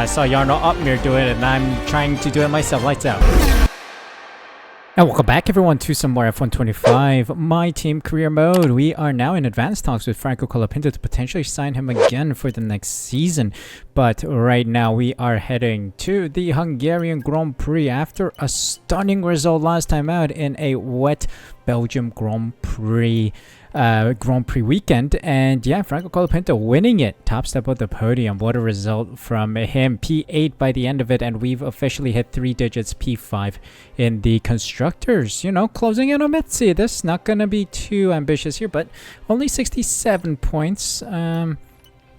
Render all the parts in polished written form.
I saw JARNO OPMEER do it, and I'm trying to do it myself. Lights out. And welcome back everyone to some more F125 My Team Career Mode. We are now in advanced talks with Franco Colapinto to potentially sign him again for the next season. But right now we are heading to the Hungarian Grand Prix after a stunning result last time out in a wet Belgium Grand Prix weekend. And yeah, Franco Colapinto winning it, top step of the podium. What a result from him. P8 by the end of it, and we've officially hit 3 digits, P5 in the constructors. You know, closing in on Metzi. This not gonna be too ambitious here, but only 67 points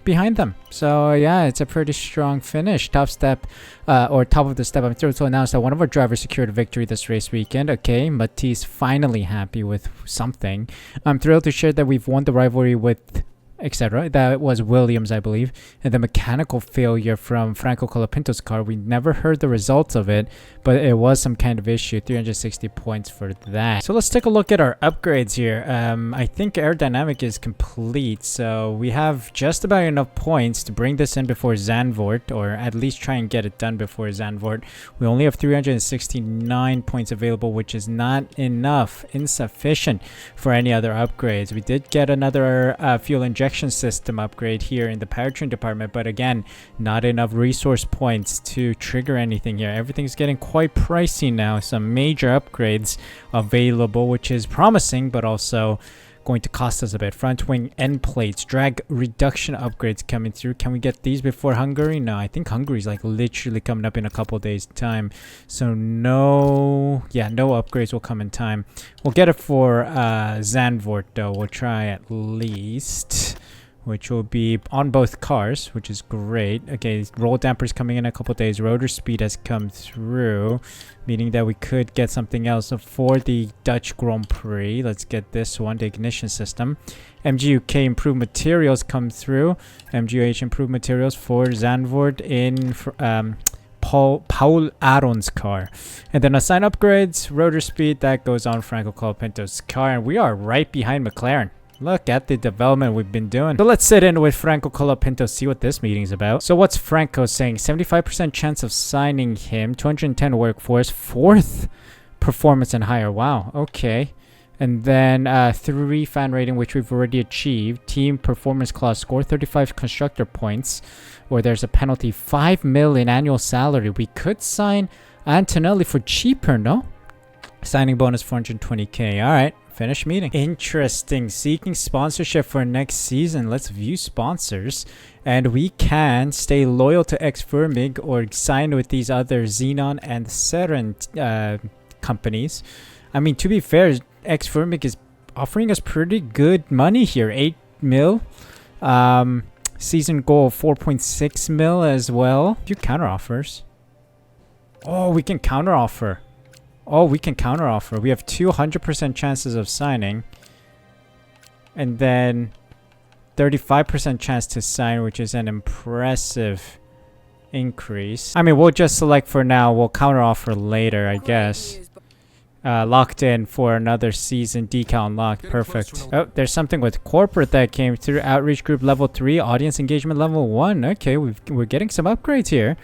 behind them. So yeah, it's a pretty strong finish. Top step, or top of the step. I'm thrilled to announce that one of our drivers secured a victory this race weekend. Okay, Matisse finally happy with something. I'm thrilled to share that we've won the rivalry with etc. That was Williams, I believe. And the mechanical failure from Franco Colapinto's car, we never heard the results of it, but it was some kind of issue. 360 points for that. So let's take a look at our upgrades here. I think aerodynamic is complete, so we have just about enough points to bring this in before Zandvoort, or at least try and get it done before Zandvoort. We only have 369 points available, which is not enough, insufficient for any other upgrades. We did get another fuel injection system upgrade here in the powertrain department, but again, not enough resource points to trigger anything here. Everything's getting quite pricey now. Some major upgrades available, which is promising, but also going to cost us a bit. Front wing end plates, drag reduction upgrades coming through. Can we get these before Hungary? No, I think Hungary's like literally coming up in a couple days time, so no upgrades will come in time. We'll get it for Zandvoort though. We'll try at least, which will be on both cars, which is great. Okay, roll dampers coming in a couple days. Rotor speed has come through, meaning that we could get something else for the Dutch Grand Prix. Let's get this one, the ignition system. MGUK improved materials come through. MGUH improved materials for Zandvoort in Paul Aron's car. And then assign upgrades, rotor speed, that goes on Franco Colapinto's car. And we are right behind McLaren. Look at the development we've been doing. So let's sit in with Franco Colapinto, see what this meeting's about. So what's Franco saying? 75% chance of signing him, 210 workforce, 4th performance and higher. Wow, okay. And then 3 fan rating, which we've already achieved. Team performance clause score, 35 constructor points, where there's a penalty, 5 million annual salary. We could sign Antonelli for cheaper, no? Signing bonus 420k. All right. Finish meeting. Interesting. Seeking sponsorship for next season. Let's view sponsors. And we can stay loyal to X-Firmig or sign with these other Xenon and Seren companies. I mean, to be fair, X-Firmig is offering us pretty good money here. 8 mil. Season goal 4.6 mil as well. A few counter offers. Oh, we can counter offer. We can counteroffer. We have 200% chances of signing. And then 35% chance to sign, which is an impressive increase. I mean, we'll just select for now. We'll counteroffer later, I guess. Locked in for another season. Decal unlocked. Perfect. Oh, there's something with corporate that came through. Outreach group level 3. Audience engagement level 1. Okay, we're getting some upgrades here.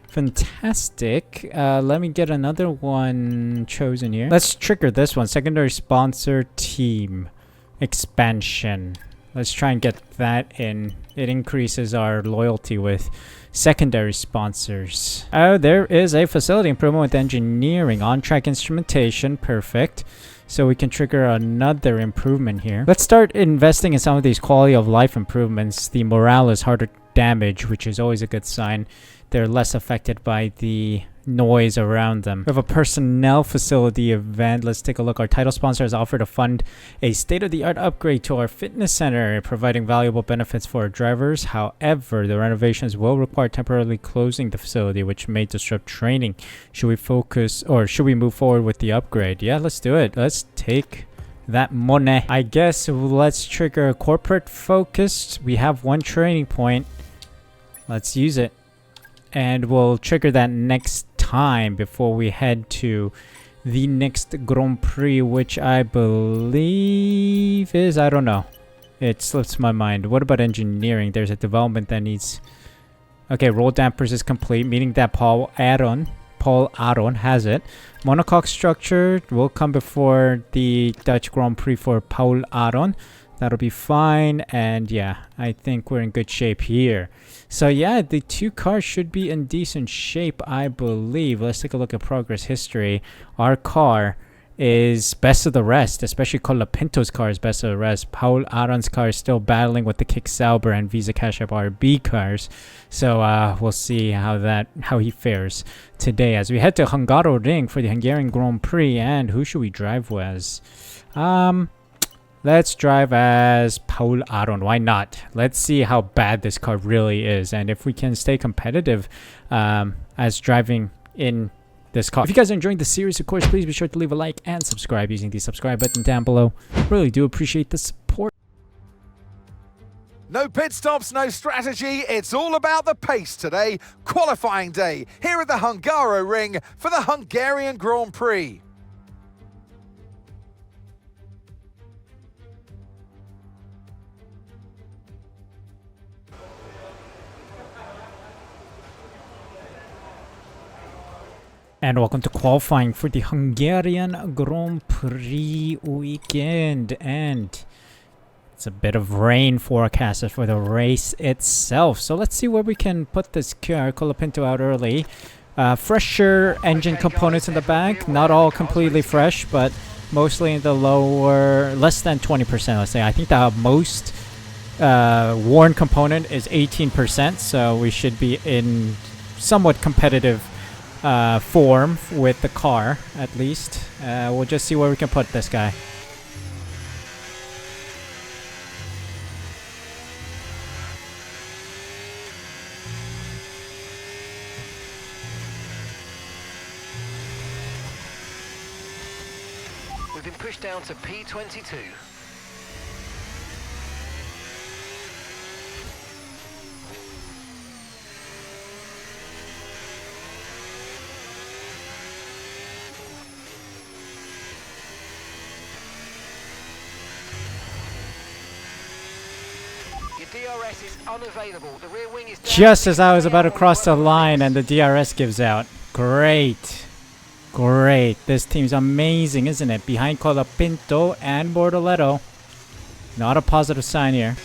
Fantastic. Let me get another one chosen here. Let's trigger this one. Secondary sponsor team expansion. Let's try and get that in. It increases our loyalty with secondary sponsors. Oh, there is a facility improvement with engineering. On-track instrumentation. Perfect. So we can trigger another improvement here. Let's start investing in some of these quality of life improvements. The morale is harder damage, which is always a good sign. They're less affected by the noise around them. We have a personnel facility event. Let's take a look. Our title sponsor has offered to fund a state-of-the-art upgrade to our fitness center, providing valuable benefits for our drivers. However, the renovations will require temporarily closing the facility, which may disrupt training. Should we focus, or should we move forward with the upgrade? Yeah, let's do it. Let's take that money. I guess let's trigger a corporate focus. We have 1 training point. Let's use it. And we'll trigger that next time before we head to the next Grand Prix, which I believe is, I don't know. It slips my mind. What about engineering? There's a development that needs Okay, roll dampers is complete, meaning that Paul Aron has it. Monocoque structure will come before the Dutch Grand Prix for Paul Aron. That'll be fine, and yeah, I think we're in good shape here. So yeah, the two cars should be in decent shape, I believe. Let's take a look at progress history. Our car is best of the rest, especially Colapinto's car is best of the rest. Paul Aron's car is still battling with the Kick Sauber and Visa Cash App RB cars. So we'll see how he fares today as we head to Hungaroring for the Hungarian Grand Prix. And who should we drive as? Let's drive as Paul Aron. Why not? Let's see how bad this car really is, and if we can stay competitive as driving in this car. If you guys are enjoying the series, of course, please be sure to leave a like and subscribe using the subscribe button down below. Really do appreciate the support. No pit stops, no strategy. It's all about the pace today. Qualifying day here at the Hungaroring for the Hungarian Grand Prix. And welcome to qualifying for the Hungarian Grand Prix weekend. And it's a bit of rain forecasted for the race itself. So let's see where we can put this car. Colapinto out early. Fresher engine components in the back. Not all completely fresh, but mostly in the lower, less than 20%, let's say. I think the most worn component is 18%. So we should be in somewhat competitive form with the car, at least. We'll just see where we can put this guy. We've been pushed down to P22. DRS is unavailable. The rear wing is just as I was about to cross the line and the DRS gives out. Great. Great. This team's amazing, isn't it? Behind Colapinto and Bortoletto. Not a positive sign here.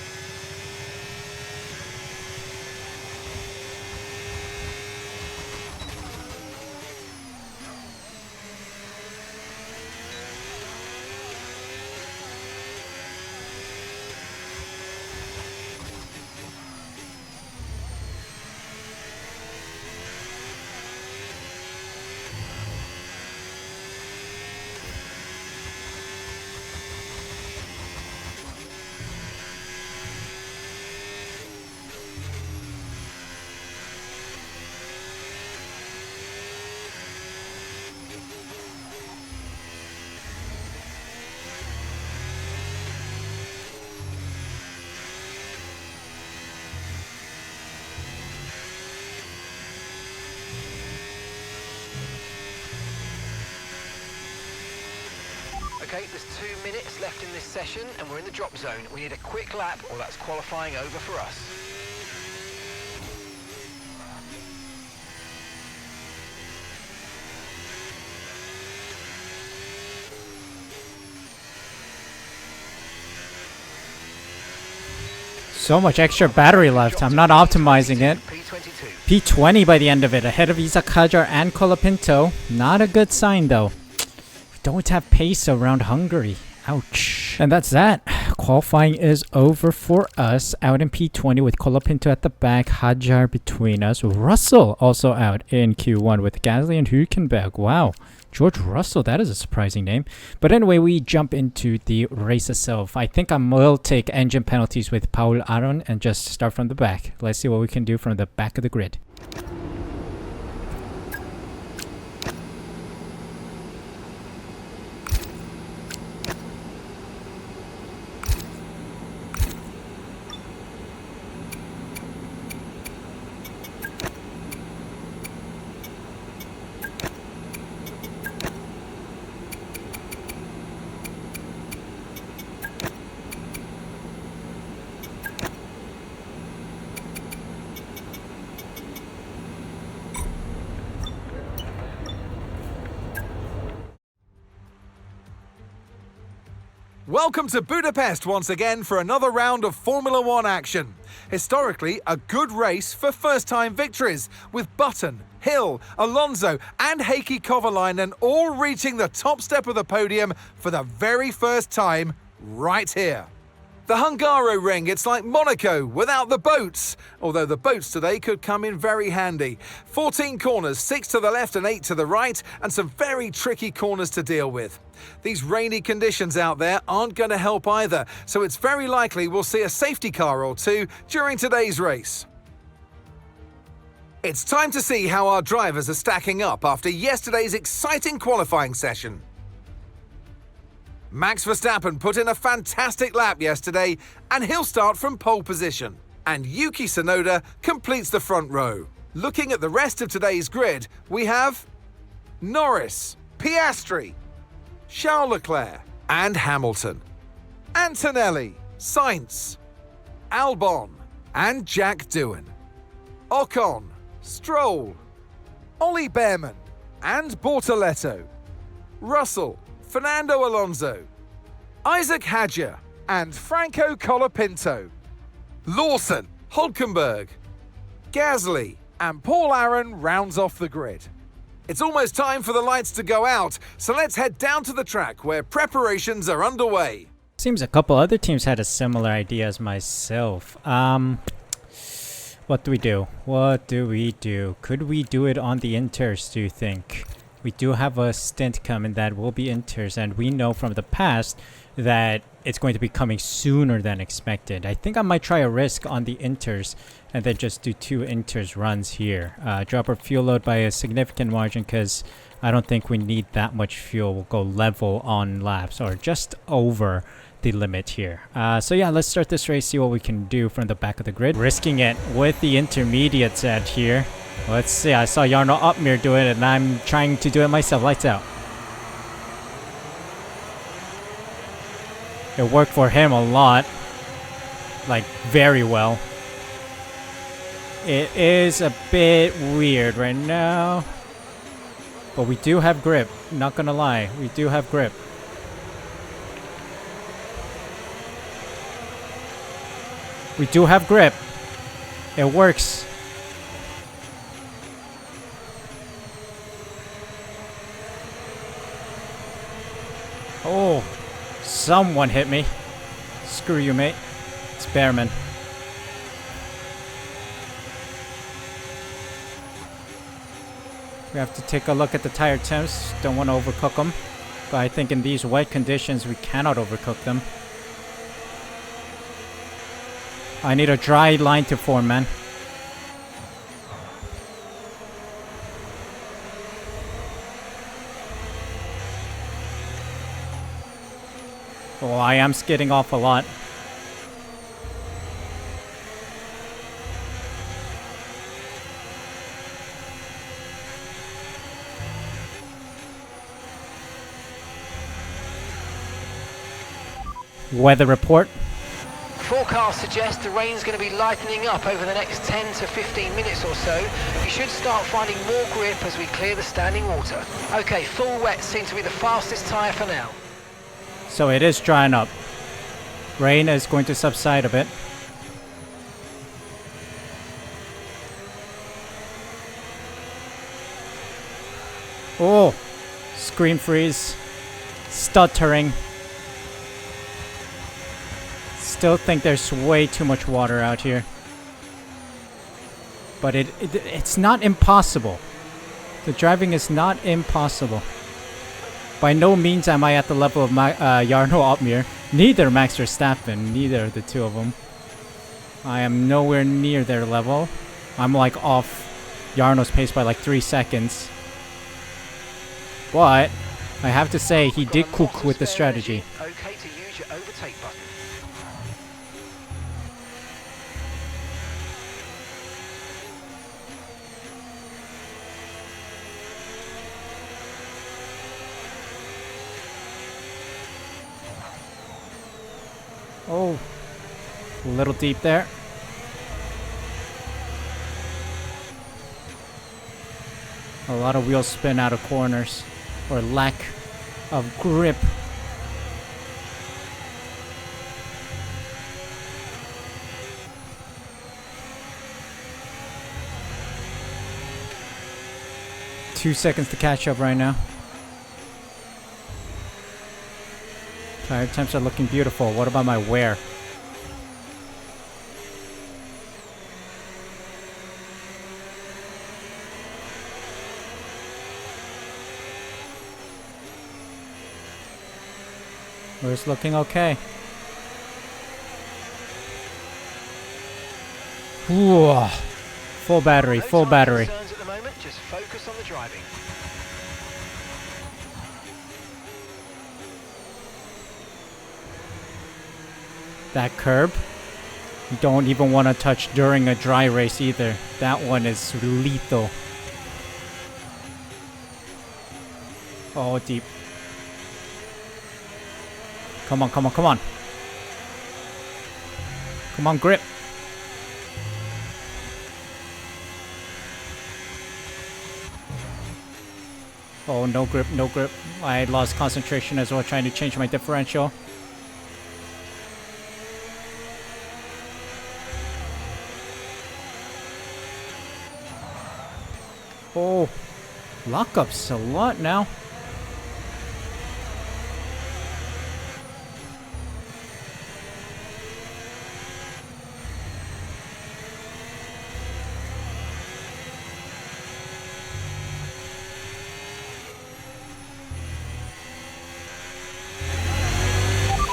Okay, there's 2 minutes left in this session and we're in the drop zone. We need a quick lap or that's qualifying over for us. So much extra battery left. I'm not optimizing it. P22. P20 by the end of it, ahead of Isa Kajar and Colapinto. Not a good sign though. We don't have pace around Hungary. Ouch. And that's that. Qualifying is over for us. Out in P20 with Colapinto at the back, Hajar between us. Russell also out in Q1 with Gasly and Hülkenberg. Wow. George Russell, that is a surprising name. But anyway, we jump into the race itself. I think I will take engine penalties with Paul Aron and just start from the back. Let's see what we can do from the back of the grid. Welcome to Budapest once again for another round of Formula One action. Historically, a good race for first-time victories, with Button, Hill, Alonso and Heikki Kovalainen all reaching the top step of the podium for the very first time right here. The Hungaroring, it's like Monaco without the boats, although the boats today could come in very handy. 14 corners, 6 to the left and 8 to the right, and some very tricky corners to deal with. These rainy conditions out there aren't going to help either, so it's very likely we'll see a safety car or two during today's race. It's time to see how our drivers are stacking up after yesterday's exciting qualifying session. Max Verstappen put in a fantastic lap yesterday, and he'll start from pole position. And Yuki Tsunoda completes the front row. Looking at the rest of today's grid, we have Norris, Piastri, Charles Leclerc and Hamilton, Antonelli, Sainz, Albon and Jack Doohan, Ocon, Stroll, Ollie Behrman and Bortoletto, Russell, Fernando Alonso, Isaac Hadjar and Franco Colapinto, Lawson, Hulkenberg, Gasly and Paul Aron rounds off the grid. It's almost time for the lights to go out, so let's head down to the track where preparations are underway. Seems a couple other teams had a similar idea as myself. What do we do? What do we do? Could we do it on the inters, do you think? We do have a stint coming that will be inters, and we know from the past that it's going to be coming sooner than expected. I think I might try a risk on the inters and then just do 2 inters runs here. Drop our fuel load by a significant margin because I don't think we need that much fuel. We'll go level on laps or just over the limit here. So yeah, let's start this race, see what we can do from the back of the grid. Risking it with the intermediates at here. Let's see, I saw JARNO OPMEER do it and I'm trying to do it myself. Lights out. It worked for him a lot. Like, very well. It is a bit weird right now. But we do have grip. Not gonna lie. We do have grip. We do have grip. It works. Oh. Someone hit me. Screw you, mate. It's Behrman. We have to take a look at the tire temps. Don't want to overcook them. But I think in these wet conditions, we cannot overcook them. I need a dry line to form, man. Oh, I am skidding off a lot. Weather report. Forecasts suggest the rain's going to be lightening up over the next 10 to 15 minutes or so. You should start finding more grip as we clear the standing water. Okay, full wet seems to be the fastest tyre for now. So it is drying up. Rain is going to subside a bit. Oh, screen freeze, stuttering. Still think there's way too much water out here. But it's not impossible. The driving is not impossible. By no means am I at the level of JARNO OPMEER. Neither Max Verstappen, neither of the two of them. I am nowhere near their level. I'm like off Jarno's pace by like 3 seconds. But I have to say, he did cook with the strategy. Okay to use your overtake button. Oh, a little deep there. A lot of wheel spin out of corners, or lack of grip. 2 seconds to catch up right now. Tire temps are looking beautiful. What about my wear? We're looking okay. Whoa. Full battery, full battery. At the moment, just focus on the driving. That curb, you don't even want to touch during a dry race either. That one is lethal. Oh, deep. Come on, come on, come on. Come on, grip. Oh, no grip, no grip. I lost concentration as well trying to change my differential. Oh, lockups a lot now.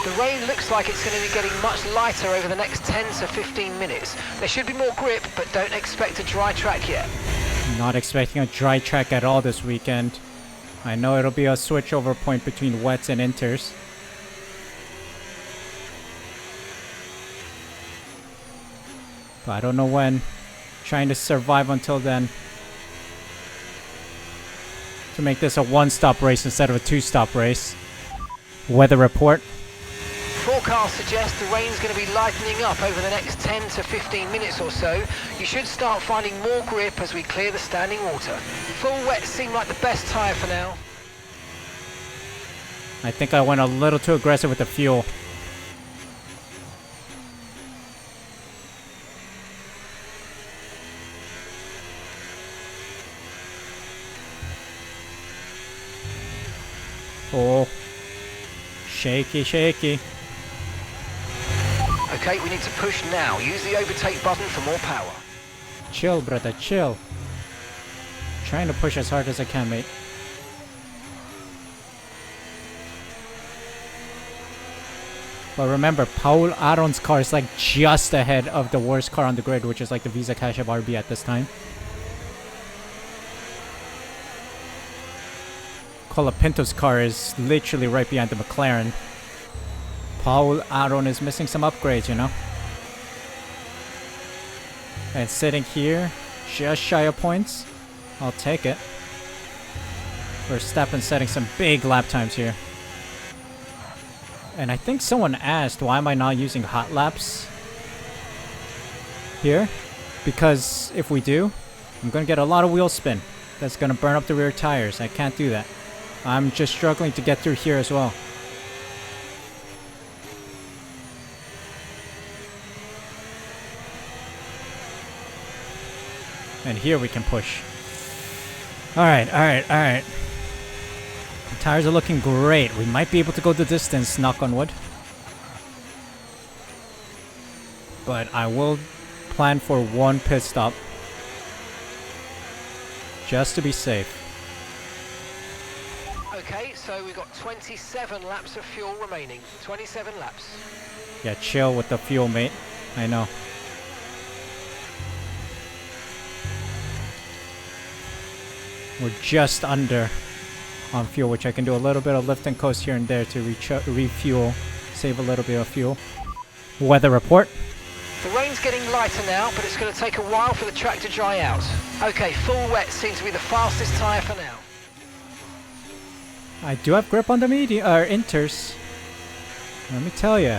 The rain looks like it's going to be getting much lighter over the next 10 to 15 minutes. There should be more grip, but don't expect a dry track yet. Not expecting a dry track at all this weekend. I know it'll be a switchover point between wets and inters. But I don't know when. Trying to survive until then. To make this a one-stop race instead of a two-stop race. Weather report. Forecasts suggest the rain's going to be lightening up over the next 10 to 15 minutes or so. You should start finding more grip as we clear the standing water. Full wet seem like the best tyre for now. I think I went a little too aggressive with the fuel. Oh. Shaky, shaky. Okay, we need to push now. Use the overtake button for more power. Chill, brother, chill. Trying to push as hard as I can, mate. But remember, Paul Aron's car is like just ahead of the worst car on the grid, which is like the Visa Cash App RB at this time. Colapinto's car is literally right behind the McLaren. Paul Aron is missing some upgrades, you know? And sitting here, just shy of points. I'll take it. Verstappen setting some big lap times here. And I think someone asked, why am I not using hot laps here? Because if we do, I'm going to get a lot of wheel spin. That's going to burn up the rear tires. I can't do that. I'm just struggling to get through here as well. And here we can push. Alright, alright, alright. The tires are looking great. We might be able to go the distance, knock on wood. But I will plan for one pit stop. Just to be safe. Okay, so we've got 27 laps of fuel remaining. 27 laps. Yeah, chill with the fuel, mate. I know. We're just under on fuel, which I can do a little bit of lift and coast here and there to refuel, save a little bit of fuel. Weather report. The rain's getting lighter now, but it's going to take a while for the track to dry out. Okay, full wet seems to be the fastest tyre for now. I do have grip on the inters. Let me tell you,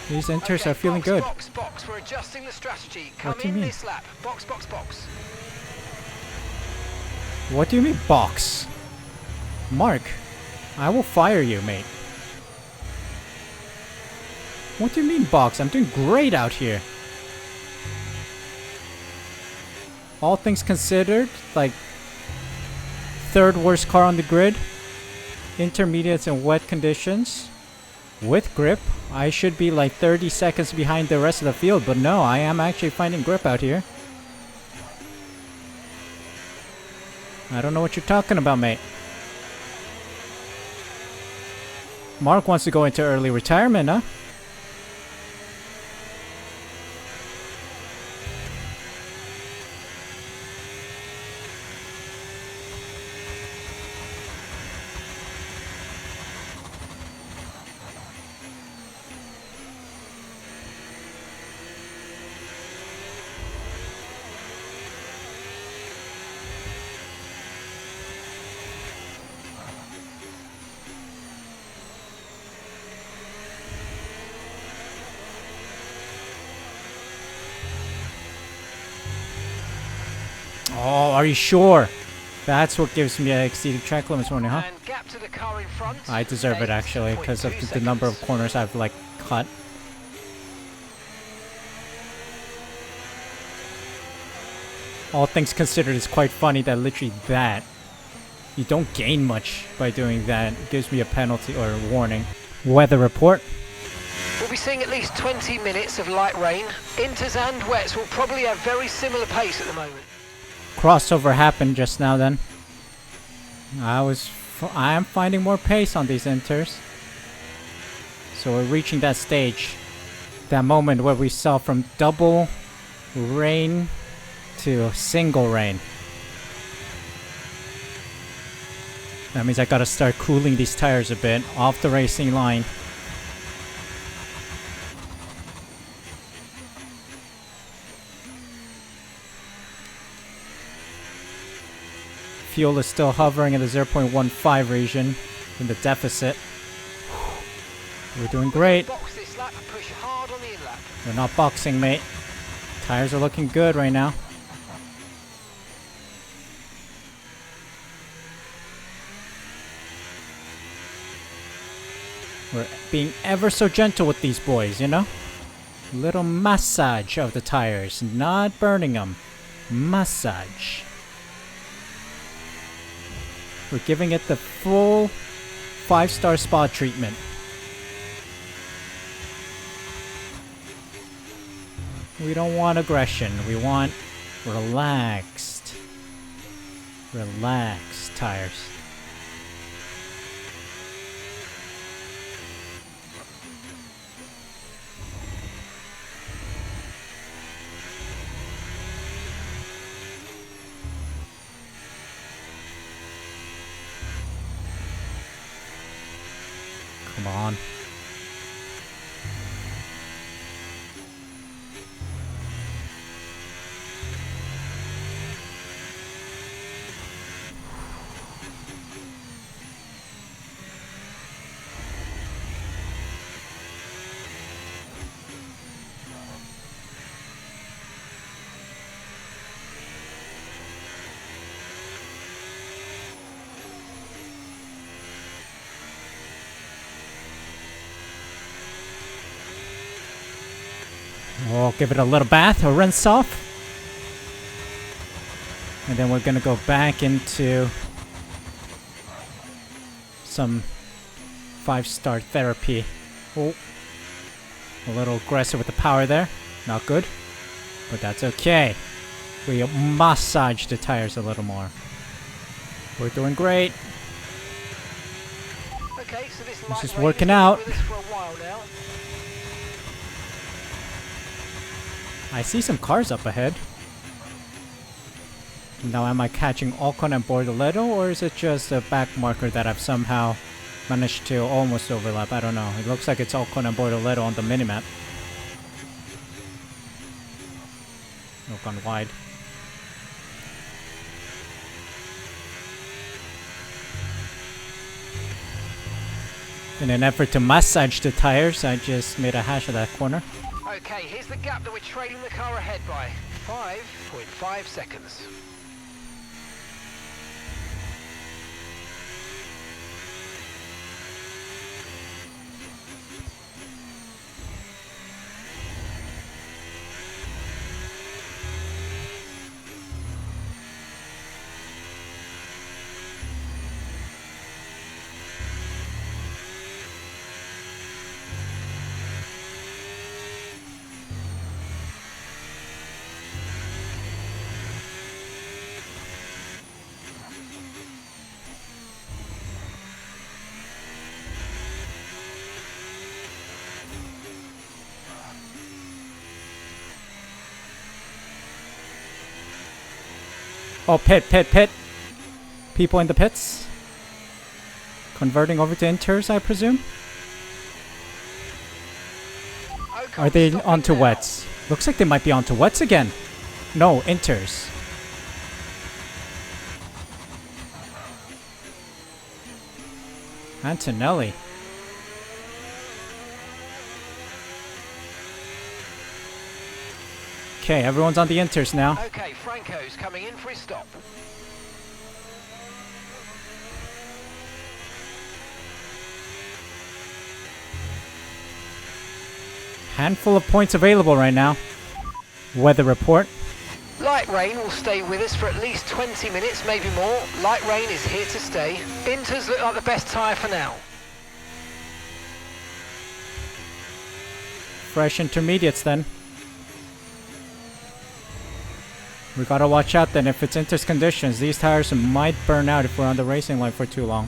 these inters Okay, are feeling box, good. Box, box. We're adjusting the strategy. Come What do you in mean? this lap. Box, box, box. What do you mean box? Mark, I will fire you, mate. What do you mean box? I'm doing great out here. All things considered, like, third worst car on the grid. Intermediates and wet conditions. With grip, I should be like 30 seconds behind the rest of the field, but no, I am actually finding grip out here. I don't know what you're talking about, mate. Mark wants to go into early retirement, huh? Oh, are you sure? That's what gives me exceeded track limits warning, huh? And gap to the car in front. I deserve it actually, because of the number of corners I've like cut. All things considered, it's quite funny that literally that you don't gain much by doing that. It gives me a penalty or a warning. Weather report. We'll be seeing at least 20 minutes of light rain. Inters and wets will probably have very similar pace at the moment. Crossover happened just now then. I am finding more pace on these inters. So we're reaching that stage. That moment where we saw from double rain to single rain. That means I gotta start cooling these tires a bit off the racing line. Fuel is still hovering in the 0.15 region in the deficit. We're doing great. Box this lap and push hard on the in-lap. We're not boxing, mate. Tires are looking good right now. We're being ever so gentle with these boys, you know? Little massage of the tires, not burning them. Massage. We're giving it the full 5-star spa treatment. We don't want aggression. We want relaxed. Relaxed tires. Come on. We'll give it a little bath, a rinse off. And then we're gonna go back into some 5-star therapy. Oh, a little aggressive with the power there. Not good, but that's okay. We massage the tires a little more. We're doing great. Okay, so this This is light rain working has out. been with us for a while now. I see some cars up ahead. Now am I catching Ocon and Bortoleto, or is it just a back marker that I've somehow managed to almost overlap? I don't know. It looks like it's Ocon and Bortoleto on the minimap. Ocon wide. In an effort to massage the tires, I just made a hash of that corner. Okay, here's the gap that we're trailing the car ahead by. 5.5 seconds. Oh, pit. People in the pits. Converting over to inters, I presume? Are they onto wets? Looks like they might be onto wets again. No, inters. Antonelli. Okay, everyone's on the inters now. Okay, Franco's coming in for his stop. Handful of points available right now. Weather report. Light rain will stay with us for at least 20 minutes, maybe more. Light rain is here to stay. Inters look like the best tyre for now. Fresh intermediates then. We gotta watch out then if it's inters conditions. These tires might burn out if we're on the racing line for too long.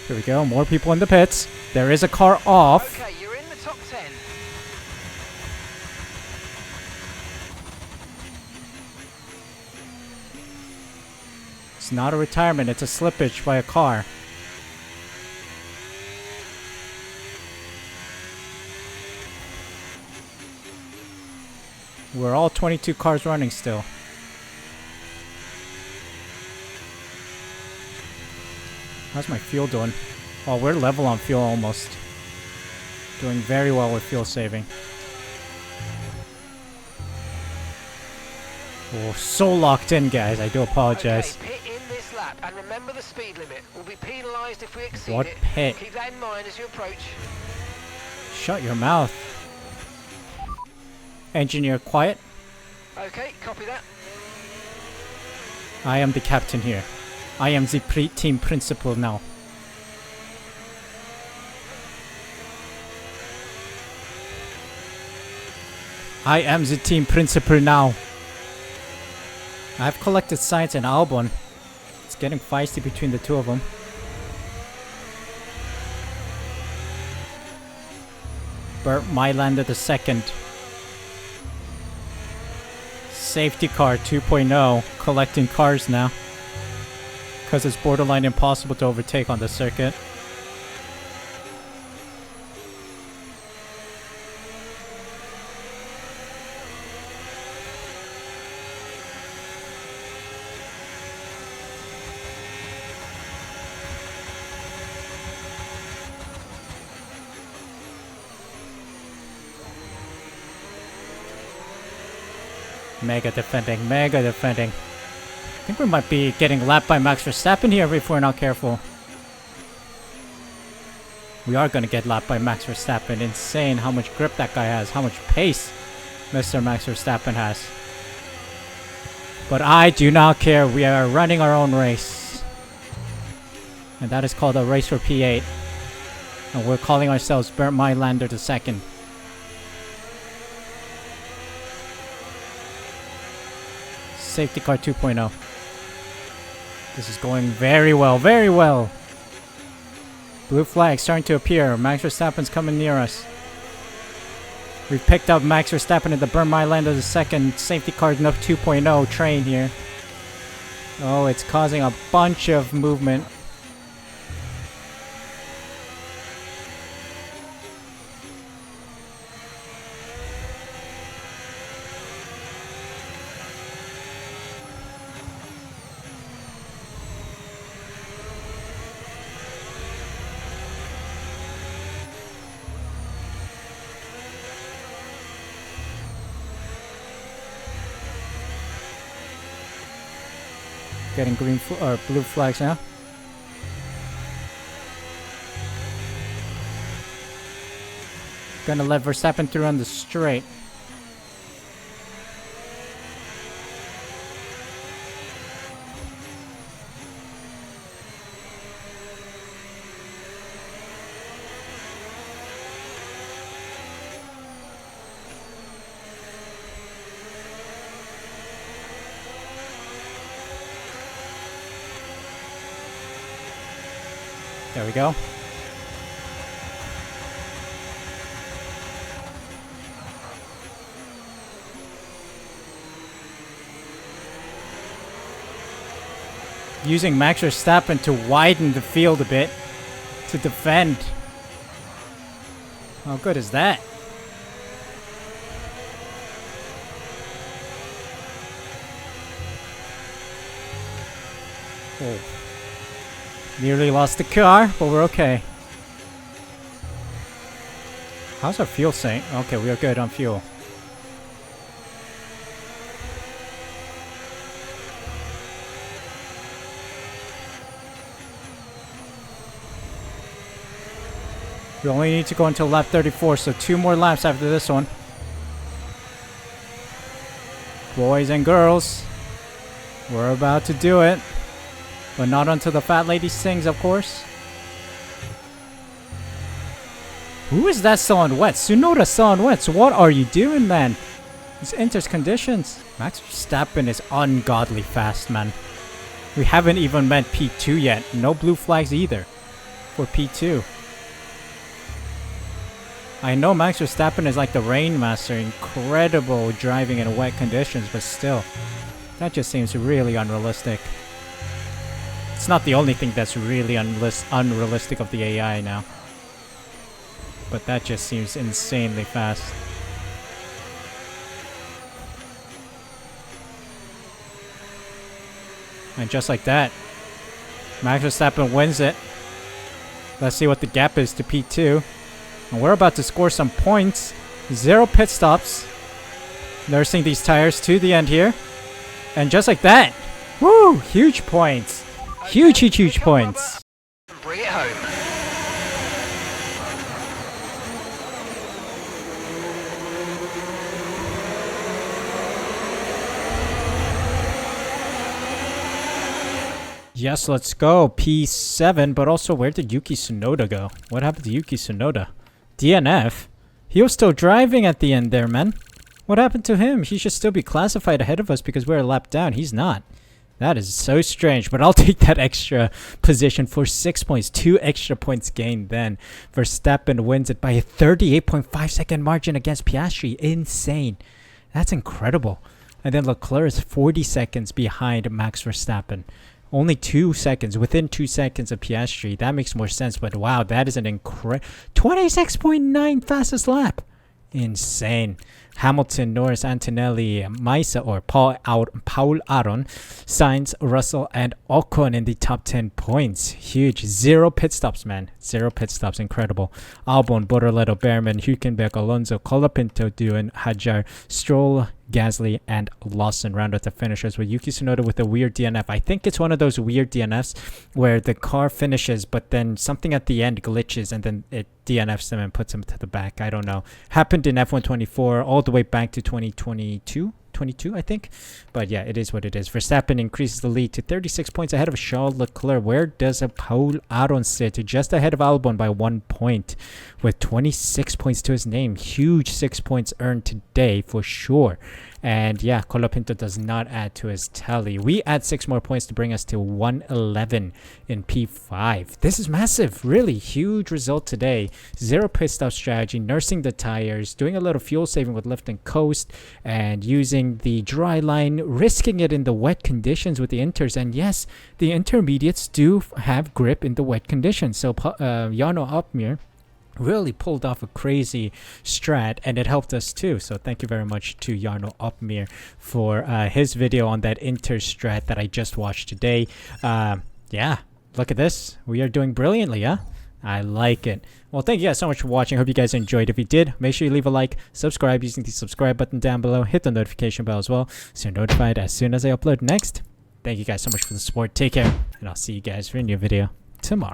Here we go, more people in the pits. There is a car off. Okay, you're in the top 10. It's not a retirement, it's a slippage by a car. We're all 22 cars running still. How's my fuel doing? Oh, we're level on fuel almost. Doing very well with fuel saving. Oh, so locked in, guys. I do apologize. Okay, pit in this lap, and remember the speed limit. We'll be penalised if we exceed What it. pit? Keep that in mind as you approach. Shut your mouth. Engineer, quiet. Okay, copy that. I am the captain here. I am the team principal now. I am the team principal now. I've collected Sainz and Albon. It's getting feisty between the two of them. Bert Mylander the second. Safety car 2.0 collecting cars now. Because it's borderline impossible to overtake on the circuit. Mega defending, mega defending. I think we might be getting lapped by Max Verstappen here if we're not careful. We are going to get lapped by Max Verstappen. Insane how much grip that guy has, how much pace Mr. Max Verstappen has. But I do not care. We are running our own race. And that is called a race for P8. And we're calling ourselves Bernd Mylander II. Safety car 2.0. This is going very well, very well. Blue flag starting to appear. Max Verstappen's coming near us. We've picked up Max Verstappen in the Bernd Mylander II safety car 2.0 train here. Oh, it's causing a bunch of movement. Getting green or blue flags now. Gonna let Verstappen through on the straight. There we go. Using Max Verstappen to widen the field a bit to defend. How good is that? Oh. Nearly lost the car, but we're okay. How's our fuel saying? Okay, we are good on fuel. We only need to go until lap 34, so 2 more laps after this one. Boys and girls, we're about to do it. But not until the fat lady sings, of course. Who is that still on wet? Tsunoda still on wet. So what are you doing, man? This enters conditions. Max Verstappen is ungodly fast, man. We haven't even met P2 yet. No blue flags either for P2. I know Max Verstappen is like the rainmaster, incredible driving in wet conditions, but still, that just seems really unrealistic. It's not the only thing that's really unrealistic of the AI now. But that just seems insanely fast. And just like that, Max Verstappen wins it. Let's see what the gap is to P2. And we're about to score some points. 0 pit stops. Nursing these tires to the end here. And just like that, woo! Huge points. Huge points. Bring it home. Yes, let's go. P7, but also where did Yuki Tsunoda go? What happened to Yuki Tsunoda? DNF? He was still driving at the end there, man. What happened to him? He should still be classified ahead of us because we're a lap down. He's not. That is so strange, but I'll take that extra position for 6 points. 2 extra points gained then. Verstappen wins it by a 38.5 second margin against Piastri. Insane. That's incredible. And then Leclerc is 40 seconds behind Max Verstappen. Only 2 seconds, within 2 seconds of Piastri. That makes more sense, but wow, that is an incredible 26.9 fastest lap. Insane. Hamilton, Norris, Antonelli, Maisa, or Paul Aron, Sainz, Russell, and Ocon in the top 10 points. Huge. 0 pit stops, man. 0 pit stops. Incredible. Albon, Bortoleto, Behrman, Hülkenberg, Alonso, Colapinto, Doohan, Hajar, Stroll, Gasly, and Lawson round out the finishers with Yuki Tsunoda with a weird DNF. I think it's one of those weird DNFs where the car finishes, but then something at the end glitches and then it DNFs them and puts them to the back. I don't know. Happened in F1 24 all the way back to 2022, I think. But yeah, it is what it is. Verstappen increases the lead to 36 points ahead of Charles Leclerc. Where does Paul Aron sit? Just ahead of Albon by 1 point with 26 points to his name. Huge 6 points earned today for sure. And yeah, Colapinto does not add to his tally. We add 6 more points to bring us to 111 in P5. This is massive. Really huge result today. 0 pit stop strategy, nursing the tires, doing a little fuel saving with lift and coast, and using the dry line, risking it in the wet conditions with the inters. And yes, the intermediates do have grip in the wet conditions. So JARNO OPMEER really pulled off a crazy strat, and it helped us too. So thank you very much to JARNO OPMEER for his video on that inter strat that I just watched today. Yeah, look at this. We are doing brilliantly, huh? I like it. Well, thank you guys so much for watching. Hope you guys enjoyed. If you did, make sure you leave a like, subscribe using the subscribe button down below, hit the notification bell as well so you're notified as soon as I upload next. Thank you guys so much for the support. Take care, and I'll see you guys for a new video tomorrow.